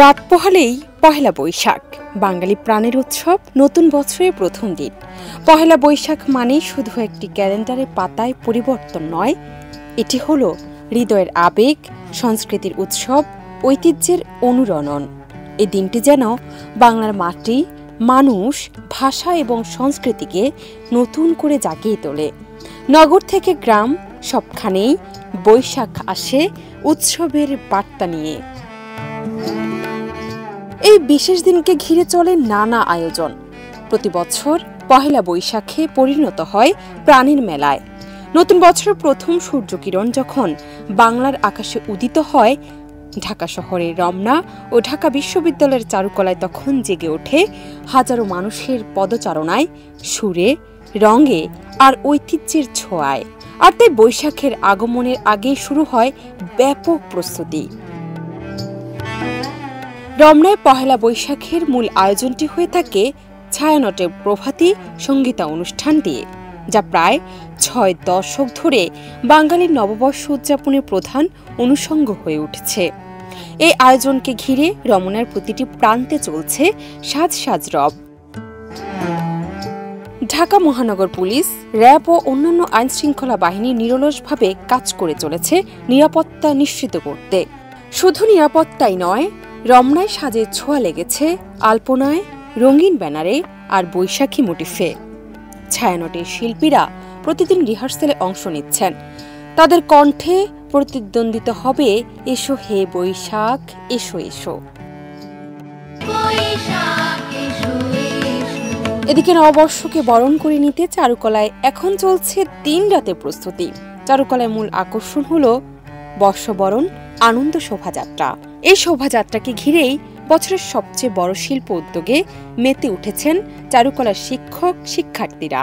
রাত পোহালেই পহেলা বৈশাখ, বাঙালি প্রাণের উৎসব, নতুন বছরের প্রথম দিন। পহেলা বৈশাখ মানে শুধু একটি ক্যালেন্ডারের পাতায় পরিবর্তন নয়, এটি হলো হৃদয়ের আবেগ, সংস্কৃতির উৎসব, ঐতিহ্যের অনুরণন। এই দিনটি যেন বাংলার মাটি, মানুষ, ভাষা এবং সংস্কৃতিকে নতুন করে জাগিয়ে তোলে। নগর থেকে গ্রাম, সবখানেই বৈশাখ আসে উৎসবের বার্তা নিয়ে। এই বিশেষ দিনকে ঘিরে চলে নানা আয়োজন। প্রতি বছর পহেলা বৈশাখে পরিণত হয় প্রাণীর মেলায়। নতুন বছরের প্রথম সূর্যকিরণ যখন বাংলার আকাশে উদিত হয়, ঢাকা শহরের রমনা ও ঢাকা বিশ্ববিদ্যালয়ের চারুকলায় তখন জেগে ওঠে হাজারো মানুষের পদচারণায়, সুরে, রঙে আর ঐতিহ্যের ছোঁয়ায়। আর তাই বৈশাখের আগমনের আগেই শুরু হয় ব্যাপক প্রস্তুতি। রমনায় পহেলা বৈশাখের মূল আয়োজনটি হয়ে থাকে ছায়ানটের প্রভাতী সঙ্গীতা অনুষ্ঠান দিয়ে, যা প্রায় ৬ দশক ধরে বাঙালির নববর্ষ উদযাপনের প্রধান অনুষঙ্গ হয়ে উঠেছে। এই আয়োজনকে ঘিরে রমনার প্রতিটি প্রান্তে চলছে সাজ সাজ রব। ঢাকা মহানগর পুলিশ, র্যাব ও অন্যান্য আইনশৃঙ্খলা বাহিনী নিরলসভাবে কাজ করে চলেছে নিরাপত্তা নিশ্চিত করতে। শুধু নিরাপত্তাই নয়, রমনায় সাজের ছোঁয়া লেগেছে আলপনায়, রঙিন ব্যানারে আর বৈশাখী মোটিফে। ছায়ানটের শিল্পীরা প্রতিদিন রিহার্সেলে অংশ নিচ্ছেন। তাদের কণ্ঠে প্রতিদ্বন্দ্বিতা হবে এসো হে বৈশাখ, এসো এসো। এদিকে নববর্ষকে বরণ করে নিতে চারুকলায় এখন চলছে ৩ রাতের প্রস্তুতি। চারুকলায় মূল আকর্ষণ হল বর্ষবরণ আনন্দ শোভাযাত্রা। এই শোভাযাত্রাকে ঘিরেই বছরের সবচেয়ে বড় শিল্প উদ্যোগে মেতে উঠেছেন চারুকলার শিক্ষক শিক্ষার্থীরা।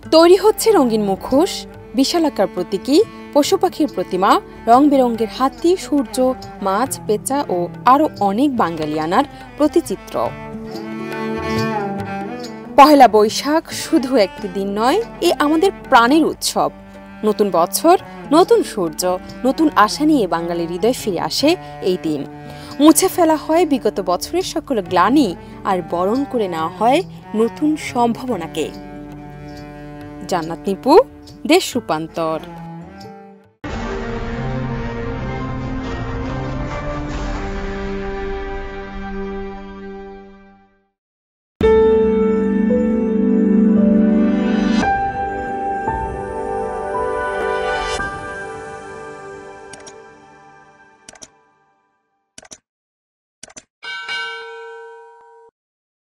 তৈরি হচ্ছে রঙিন মুখোশ, বিশালাকার প্রতীকী, পশু পাখির প্রতিমা, রং বেরঙের হাতি, সূর্য, মাছ, পেঁচা ও আরও অনেক বাঙালিয়ানার প্রতিচিত্র। পহেলা বৈশাখ শুধু একটি দিন নয়, এ আমাদের প্রাণের উৎসব। নতুন বছর, নতুন সূর্য, নতুন আশা নিয়ে বাঙালির হৃদয় ফিরে আসে এই দিন। মুছে ফেলা হয় বিগত বছরের সকল গ্লানি আর বরণ করে নেওয়া হয় নতুন সম্ভাবনাকে। জান্নাত নিপু, দেশ রূপান্তর।